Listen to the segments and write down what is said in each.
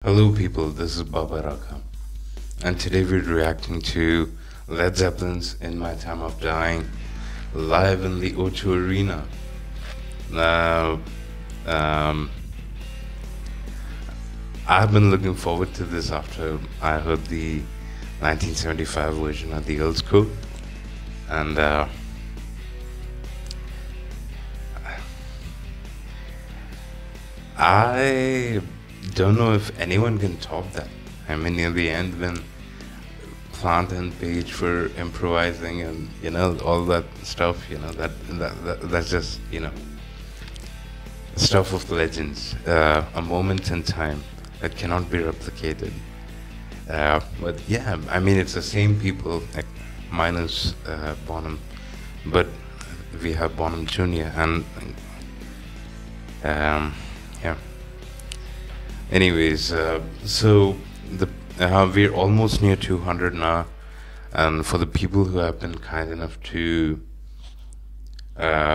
Hello people, this is Baba Raka, and today we're reacting to Led Zeppelin's In My Time of Dying live in the O2 Arena. Now, I've been looking forward to this after I heard the 1975 version of the old school, and I don't know if anyone can top that. I mean, in the end, when Plant and Page were improvising and all that stuff, that's just stuff of legends, a moment in time that cannot be replicated. But yeah, I mean, it's the same people, like, minus Bonham, but we have Bonham Jr. and yeah. Anyways, so we're almost near 200 now, and for the people who have been kind enough to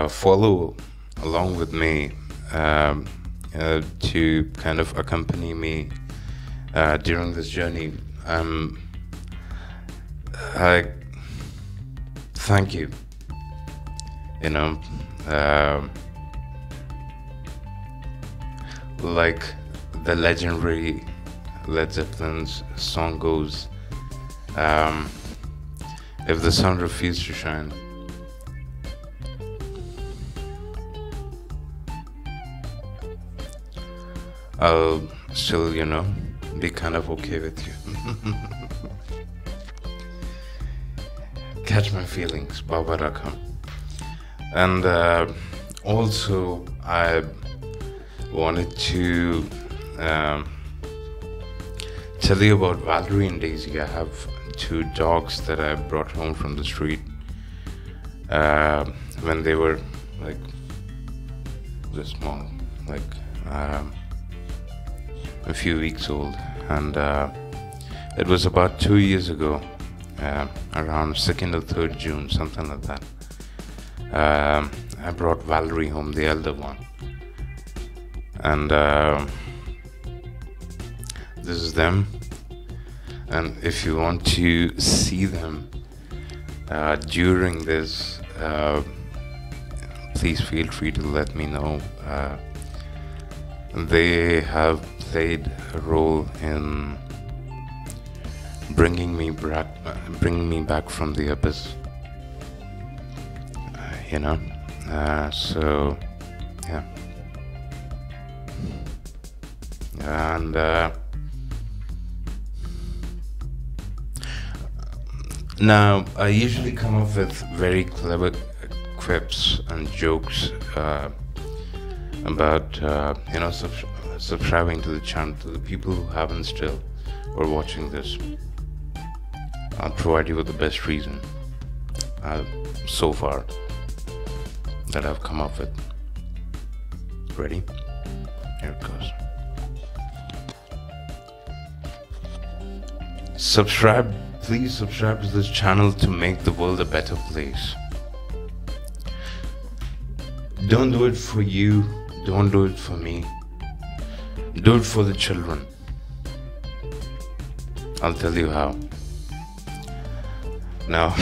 follow along with me, to kind of accompany me during this journey, I thank you. Like the legendary Led Zeppelin's song goes, if the sun refused to shine, I'll still, be kind of okay with you. Catch my feelings, Baba Rakam. And also, I wanted to tell you about Valerie and Daisy. I have two dogs that I brought home from the street when they were like this small, like a few weeks old, and it was about 2 years ago, around 2nd or 3rd June, something like that. I brought Valerie home, the elder one, and this is them. And if you want to see them during this, please feel free to let me know. They have played a role in bringing me back from the abyss. So yeah. And now I usually come up with very clever quips and jokes about subscribing to the channel. To the people who haven't still or watching this, I'll provide you with the best reason so far that I've come up with. Ready? Here it goes. Please subscribe to this channel to make the world a better place. Don't do it for you, don't do it for me. Do it for the children. I'll tell you how. Now,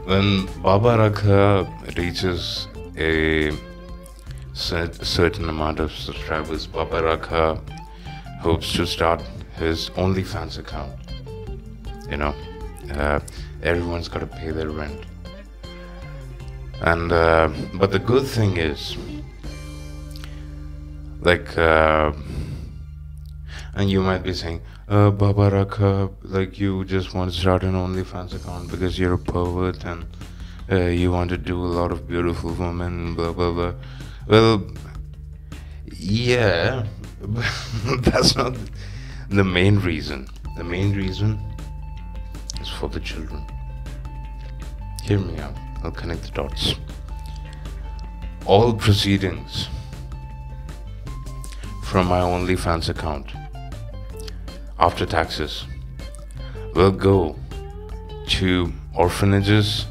when Baba Raka reaches a certain amount of subscribers, Baba Raka hopes to start his OnlyFans account. Everyone's got to pay their rent. And but the good thing is, like, and you might be saying, Baba Raka, like, you just want to start an OnlyFans account because you're a pervert and you want to do a lot of beautiful women, blah blah blah. Well, yeah, but that's not the main reason. The main reason is for the children. Hear me out. I'll connect the dots. All proceedings from my OnlyFans account after taxes will go to orphanages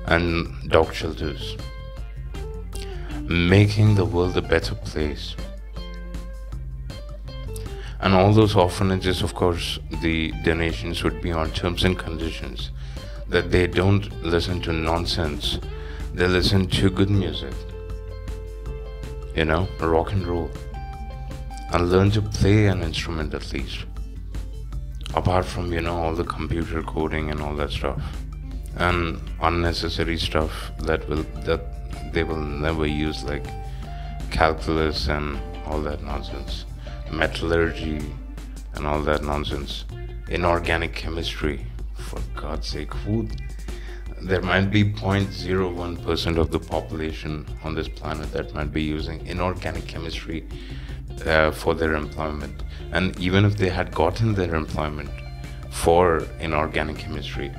and dog shelters, making the world a better place. And all those orphanages, of course, the donations would be on terms and conditions that they don't listen to nonsense, they listen to good music, rock and roll, and learn to play an instrument at least, apart from all the computer coding and all that stuff and unnecessary stuff that they will never use, like calculus and all that nonsense, metallurgy and all that nonsense, inorganic chemistry. For God's sake, there might be 0.01% of the population on this planet that might be using inorganic chemistry for their employment. And even if they had gotten their employment for inorganic chemistry,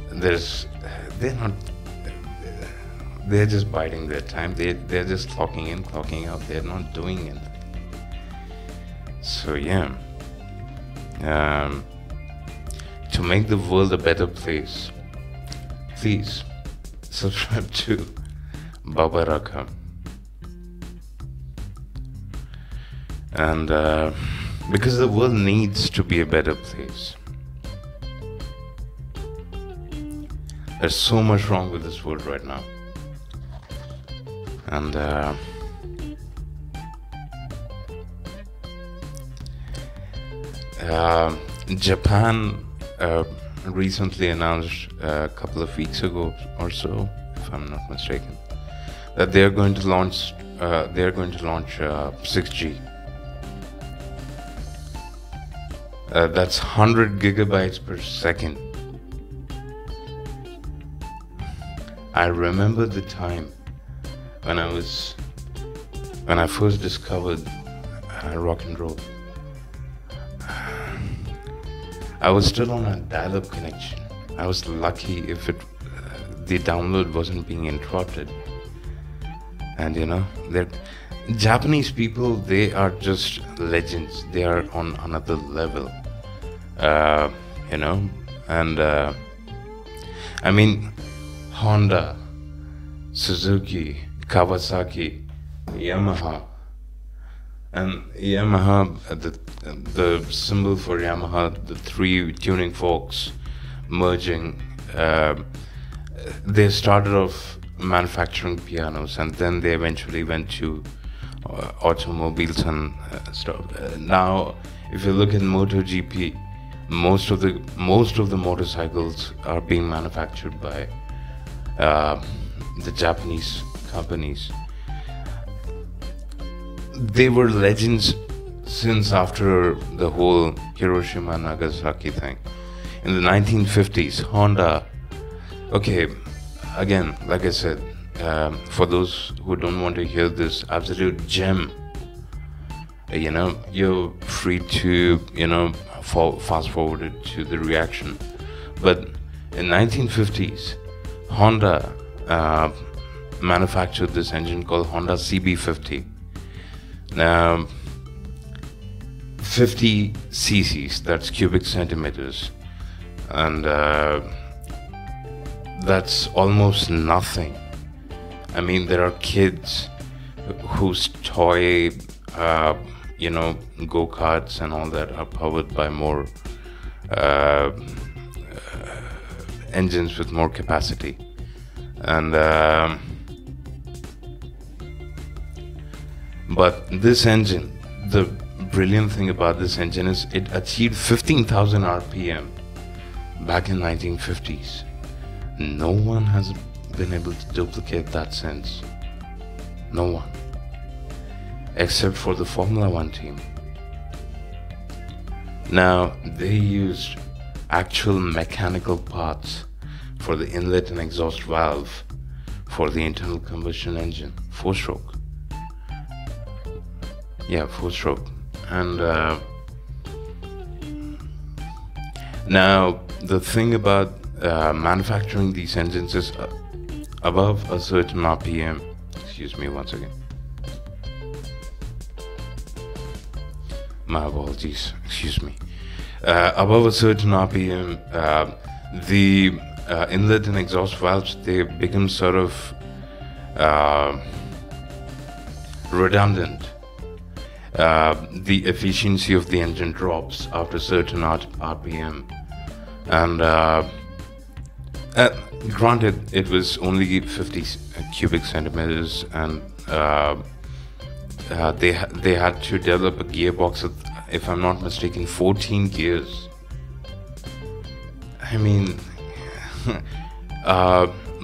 they're just biding their time. They're just clocking in, clocking out. They're not doing anything. So to make the world a better place, please subscribe to Baba Rakha. And because the world needs to be a better place. There's so much wrong with this world right now. And Japan recently announced a couple of weeks ago or so, if I'm not mistaken, that they're going to launch 6G. That's 100 gigabytes per second. I remember the time when I first discovered rock and roll. I was still on a dial-up connection. I was lucky if the download wasn't being interrupted. And they're Japanese people, they are just legends. They are on another level. And I mean, Honda, Suzuki, Kawasaki, Yamaha. And Yamaha, the symbol for Yamaha, the three tuning forks merging, they started off manufacturing pianos, and then they eventually went to automobiles and stuff. Now, if you look at MotoGP, most of the motorcycles are being manufactured by the Japanese companies. They were legends since after the whole Hiroshima and Nagasaki thing. In the 1950s, Honda, okay, again, like I said, for those who don't want to hear this absolute gem, you're free to, fast forward it to the reaction. But in 1950s, Honda manufactured this engine called Honda CB50. Now, 50 cc's, that's cubic centimeters, and that's almost nothing. I mean, there are kids whose toy, go-karts and all that are powered by more engines with more capacity. And but this engine, the brilliant thing about this engine is it achieved 15,000 RPM back in 1950s. No one has been able to duplicate that since. No one, except for the Formula One team. Now, they used actual mechanical parts for the inlet and exhaust valve for the internal combustion engine, 4-stroke. Yeah, 4-stroke. And now the thing about manufacturing these engines is above a certain RPM. Excuse me once again. My apologies. Excuse me. Above a certain RPM, the inlet and exhaust valves, they become sort of redundant. the efficiency of the engine drops after certain RPM. And granted, it was only 50 cubic centimeters, and they had to develop a gearbox with, if I'm not mistaken, 14 gears. I mean,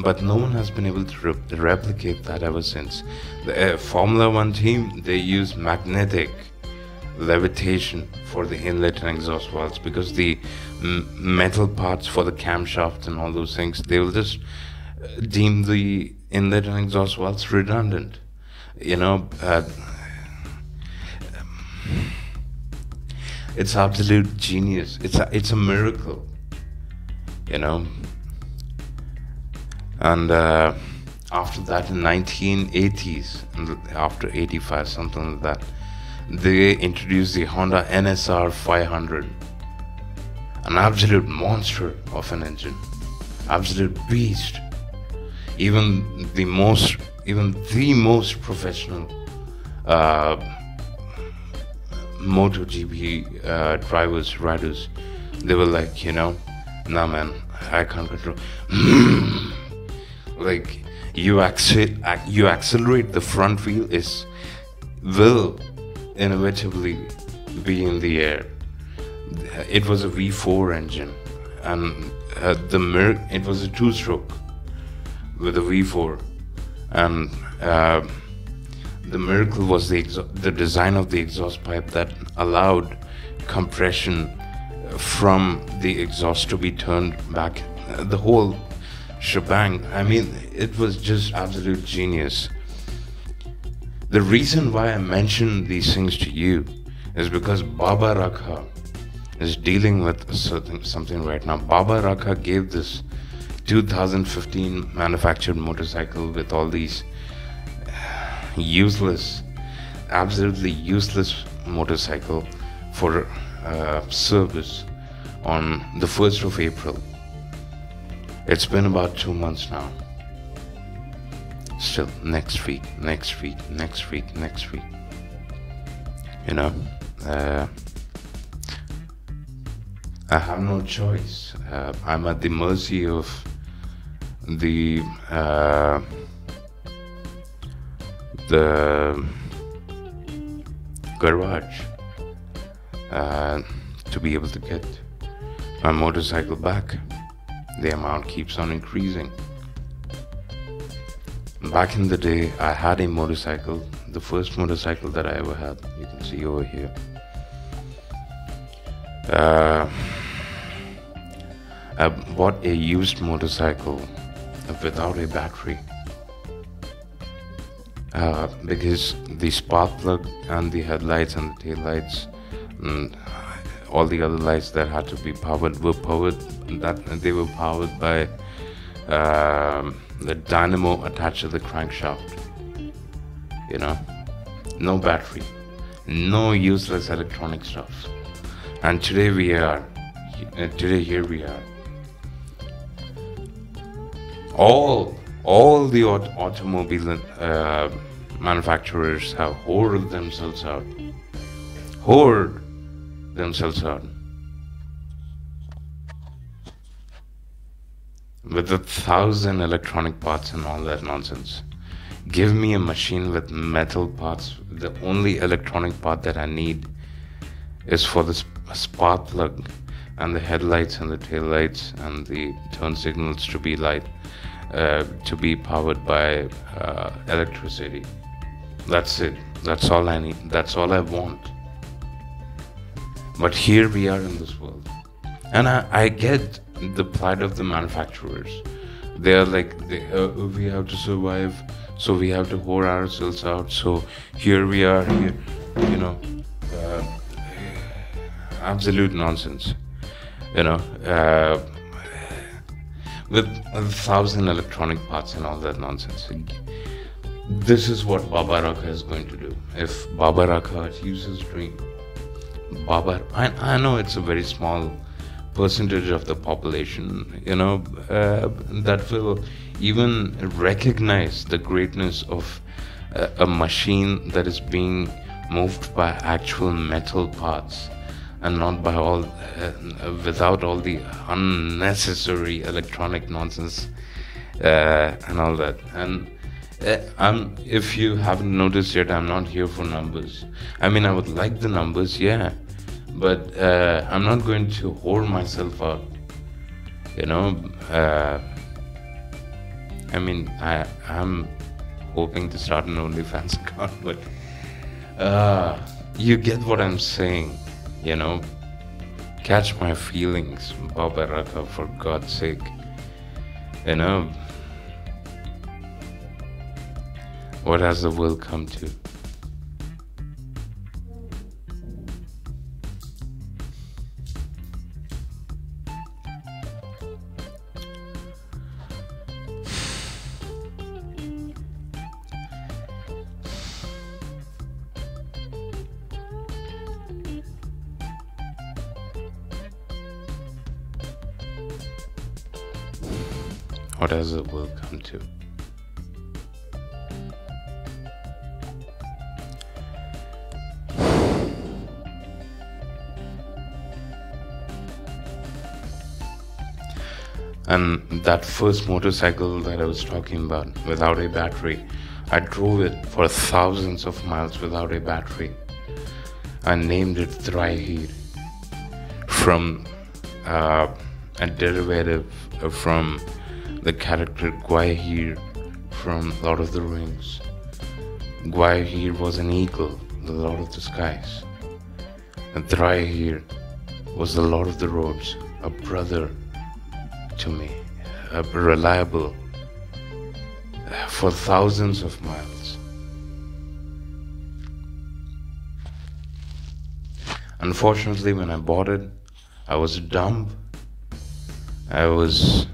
but no one has been able to replicate that ever since. The Formula One team, they use magnetic levitation for the inlet and exhaust valves, because the metal parts for the camshaft and all those things, they will just deem the inlet and exhaust valves redundant. It's absolute genius. It's a miracle. And after that, in 1980s, after 85, something like that, they introduced the Honda NSR 500, an absolute monster of an engine, absolute beast. Even the most professional MotoGP riders, they were like, nah man, I can't control. Like, you accelerate, the front wheel will inevitably be in the air. It was a V4 engine, and it was a two-stroke with a V4, and the miracle was the design of the exhaust pipe that allowed compression from the exhaust to be turned back. The whole shebang, I mean, it was just absolute genius. The reason why I mention these things to you is because Baba Rakha is dealing with something right now. Baba Rakha gave this 2015 manufactured motorcycle with all these absolutely useless motorcycle for service on the 1st of April. It's been about 2 months now. Still, next week. I have no choice. I'm at the mercy of the garage to be able to get my motorcycle back. The amount keeps on increasing. Back in the day, I had a motorcycle, the first motorcycle that I ever had. You can see over here. I bought a used motorcycle without a battery, because the spark plug and the headlights and the tail lights and all the other lights that had to be powered were powered by the dynamo attached to the crankshaft. No battery, no useless electronic stuff. And here we are. All the automobile manufacturers have whored themselves out. With 1,000 electronic parts and all that nonsense. Give me a machine with metal parts. The only electronic part that I need is for the spark plug and the headlights and the tail lights and the turn signals to be to be powered by electricity. That's it. That's all I need. That's all I want. But here we are in this world, and I get the plight of the manufacturers. They are like, we have to survive, so we have to whore ourselves out. So here we are, absolute nonsense. With 1,000 electronic parts and all that nonsense. This is what Baba Rakha is going to do. If Baba Rakha achieves his dream, I know it's a very small percentage of the population, that will even recognize the greatness of a machine that is being moved by actual metal parts, and not by all without all the unnecessary electronic nonsense and all that. And if you haven't noticed yet, I'm not here for numbers. I mean, I would like the numbers, yeah, but I'm not going to whore myself out, you know. I mean, I'm hoping to start an OnlyFans account, but you get what I'm saying, you know. Catch my feelings, Baba Raka, for God's sake, you know. What has the world come to? What has the world come to? And that first motorcycle that I was talking about, without a battery, I drove it for thousands of miles without a battery. I named it Thraihir, from a derivative from the character Gwaihir from Lord of the Rings. Gwaihir was an eagle, the Lord of the Skies. And Thraihir was the Lord of the Roads, a brother to me, reliable for thousands of miles. Unfortunately, when I bought it, I was dumb. I was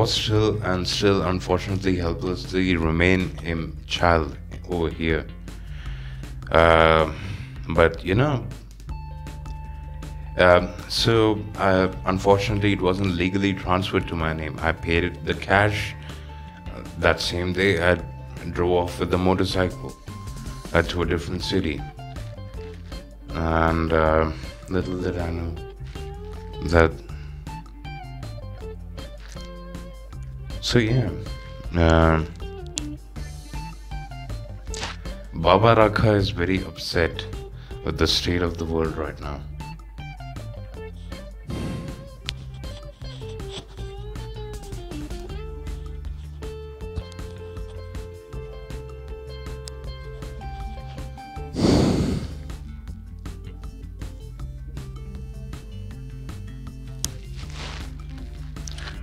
still unfortunately helplessly remain a child over here. But you know, so unfortunately it wasn't legally transferred to my name. I paid it the cash that same day. I drove off with the motorcycle to a different city, and little did I know that. So yeah, Baba Rakha is very upset with the state of the world right now.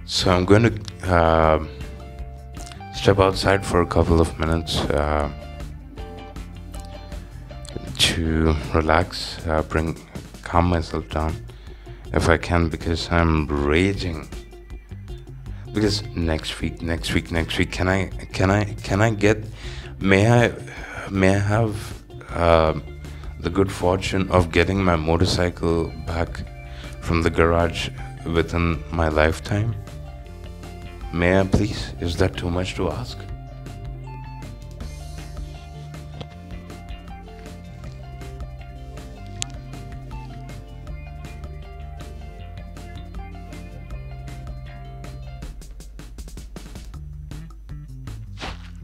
So I'm going to step outside for a couple of minutes to relax, calm myself down if I can, because I'm raging. Because next week, can I get? May I have the good fortune of getting my motorcycle back from the garage within my lifetime? May I please? Is that too much to ask?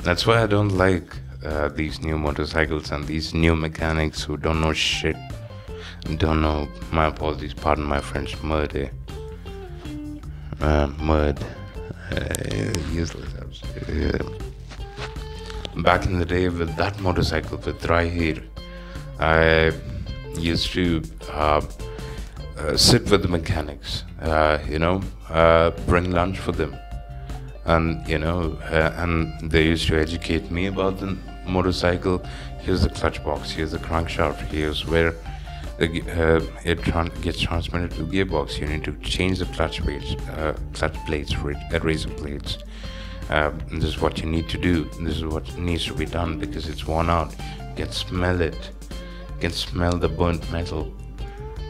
That's why I don't like these new motorcycles and these new mechanics who don't know shit. Don't know, my apologies, pardon my French, mud. Useless. Back in the day with that motorcycle, with Thraihir, I used to sit with the mechanics, bring lunch for them, and and they used to educate me about the motorcycle. Here's the clutch box, here's the crankshaft, here's where it gets transmitted to the gearbox. You need to change the clutch plates, razor plates. This is what you need to do. This is what needs to be done because it's worn out. You can smell it. You can smell the burnt metal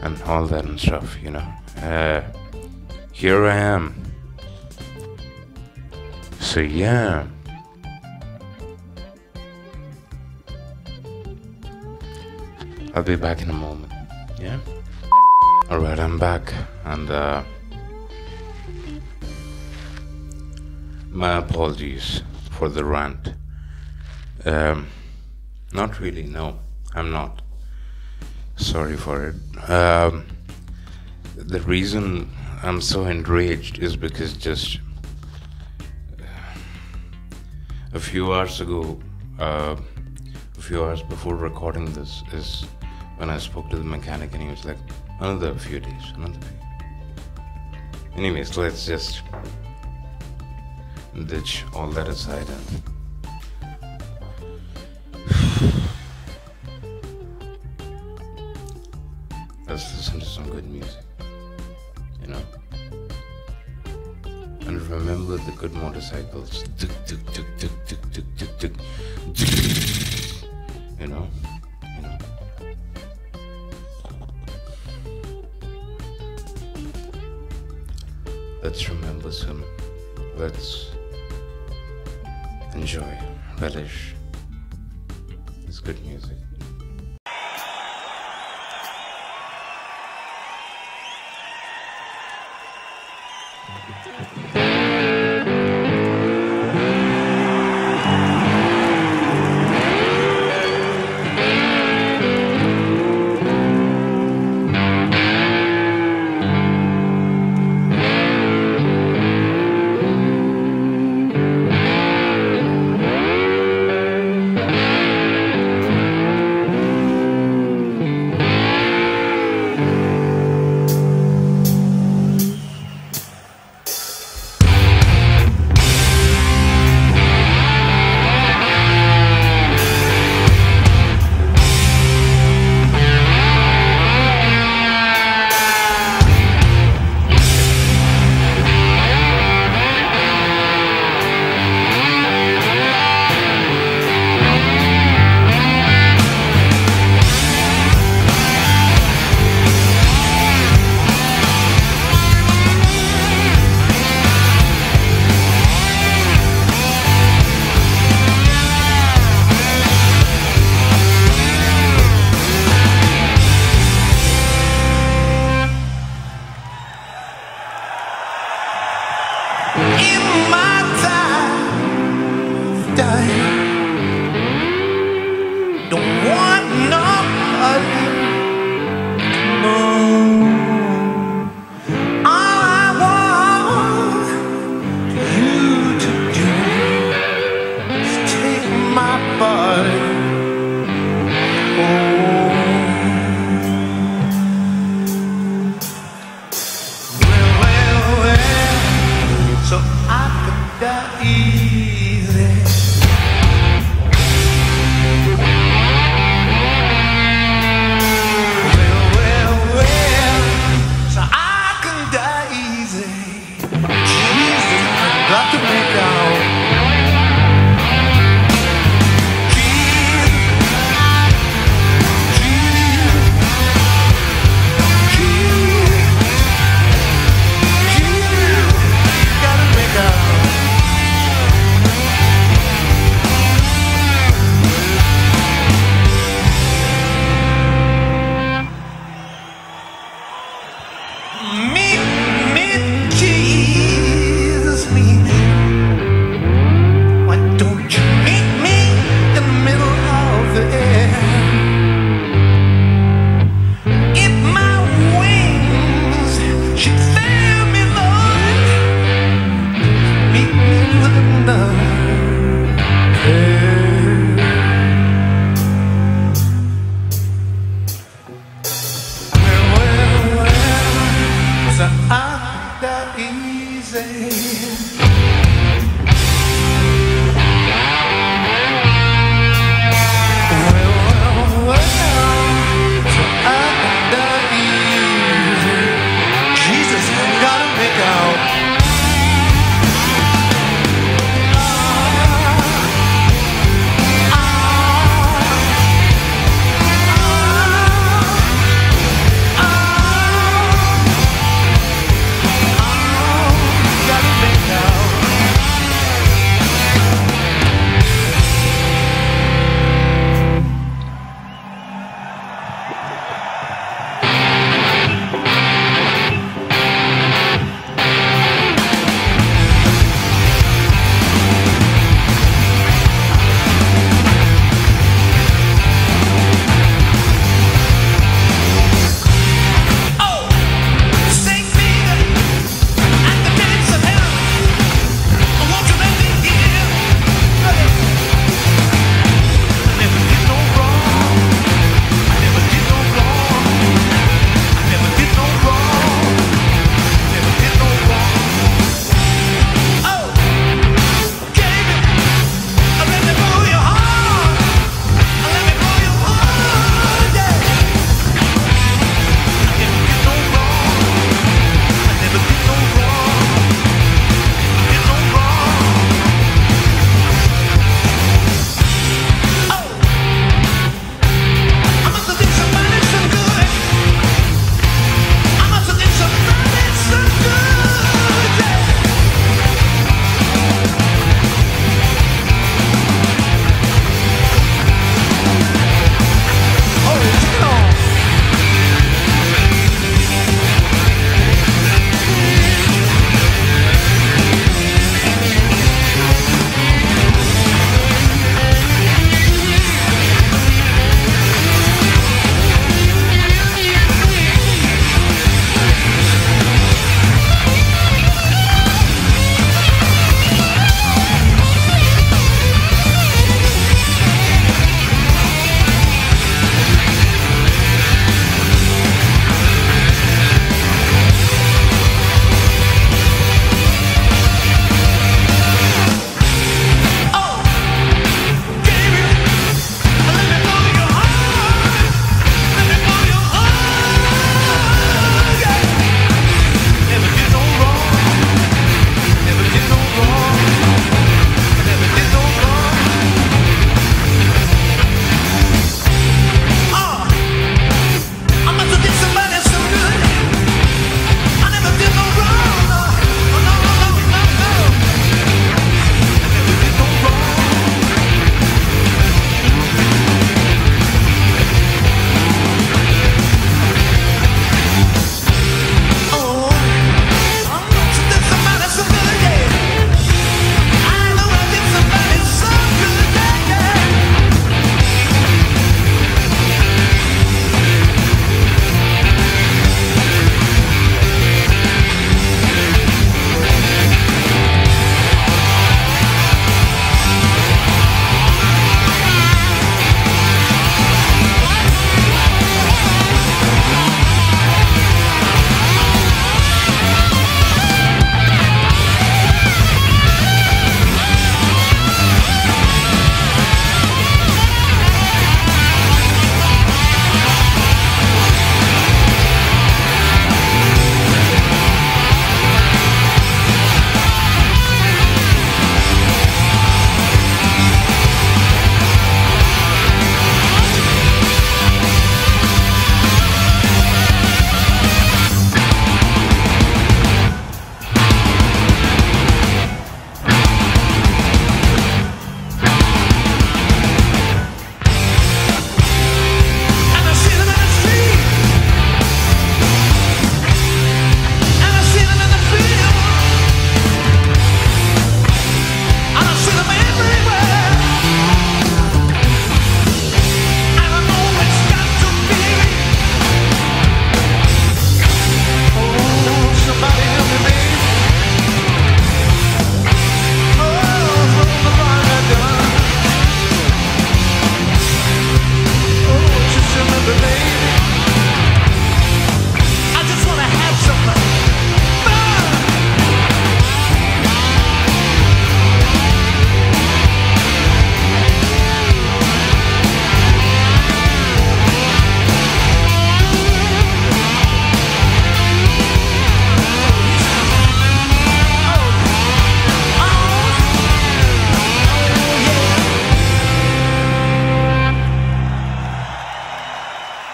and all that and stuff. Here I am. So yeah. I'll be back in a moment. Yeah? Alright, I'm back. And my apologies for the rant. Not really, no, I'm not. Sorry for it. The reason I'm so enraged is because just a few hours ago, a few hours before recording this is when I spoke to the mechanic and he was like, another few days, another few. Anyways, let's just ditch all that aside and let's listen to some good music, you know? And remember the good motorcycles. Tuk, tuk, tuk, tuk, tuk, tuk, tuk, tuk. You know? Let's remember some. Let's enjoy, relish this good music.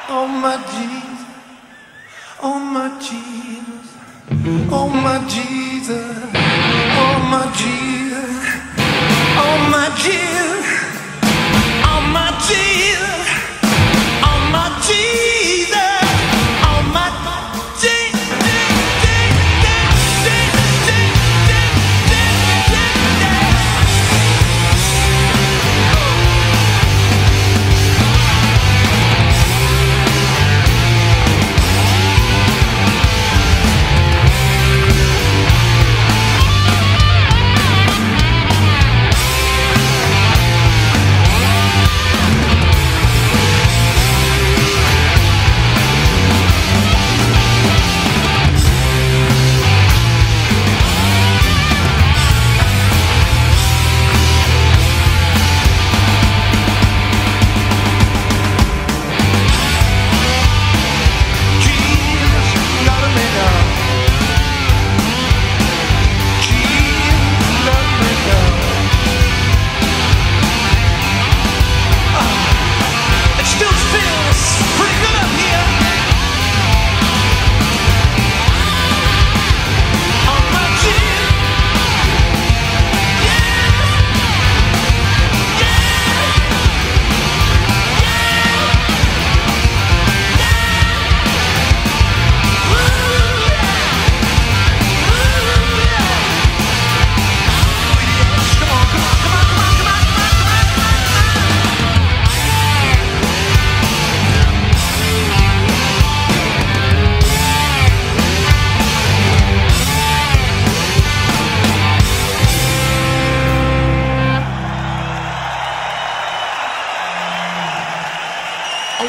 Oh my Jesus, oh my Jesus, oh my Jesus, oh my Jesus, oh my Jesus, oh my Jesus, oh my Jesus, oh my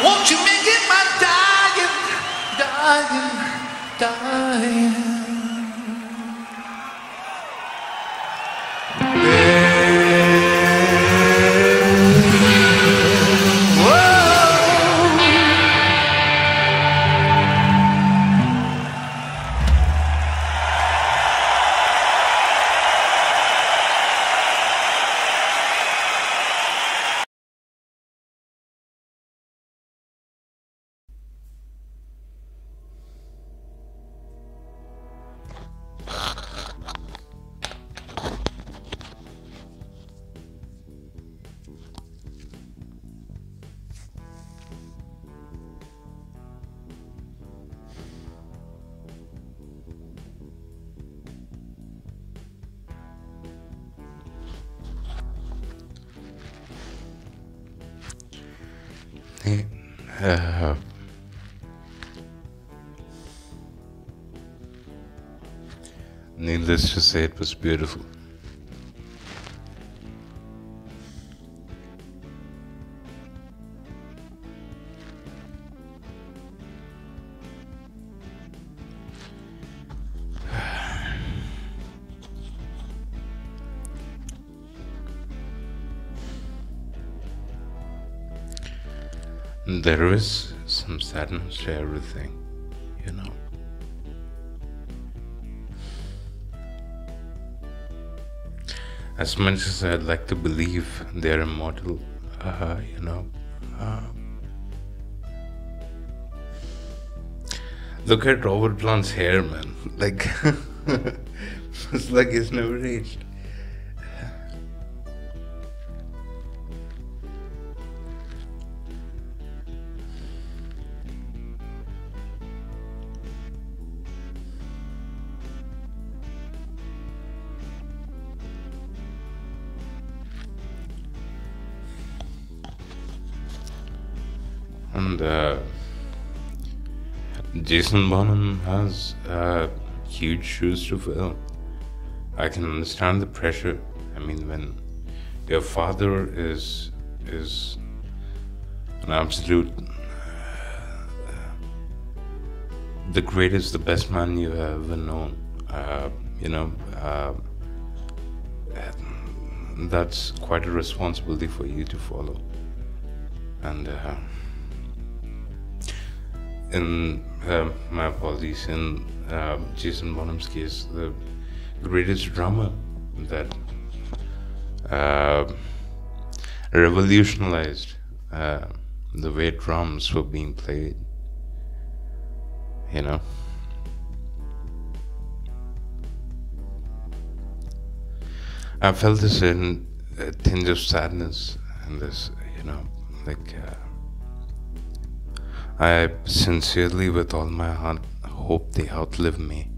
won't you make it my dying, dying, dying? Needless to say, it was beautiful. There is some sadness to everything, you know. As much as I'd like to believe they're immortal, you know, look at Robert Plant's hair, man. Like, it's like he's never aged. And Jason Bonham has huge shoes to fill. I can understand the pressure. I mean, when your father is an absolute, the greatest, the best man you have ever known, you know, that's quite a responsibility for you to follow. And in my apologies, in Jason Bonham's case, the greatest drummer that revolutionized the way drums were being played, you know. I felt this in a tinge of sadness and this, you know, like I sincerely, with all my heart, hope they outlive me.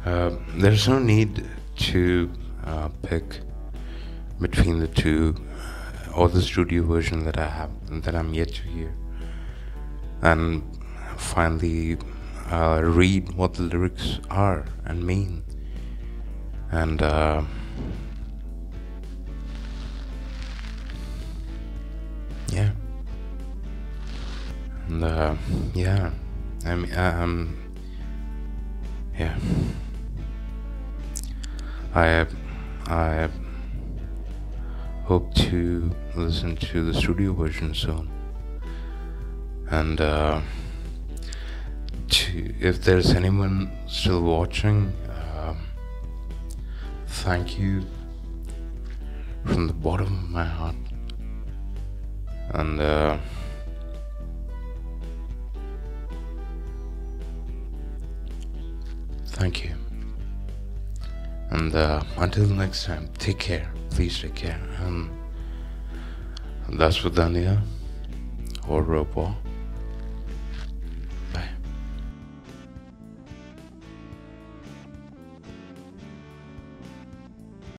There's no need to pick between the two, or the studio version that I have, that I'm yet to hear, and finally read what the lyrics are and mean. And yeah, and yeah, I mean, yeah, I hope to listen to the studio version soon. And if there's anyone still watching, thank you from the bottom of my heart. And thank you. And until next time, take care. Please take care. And that's for Dania or Robo.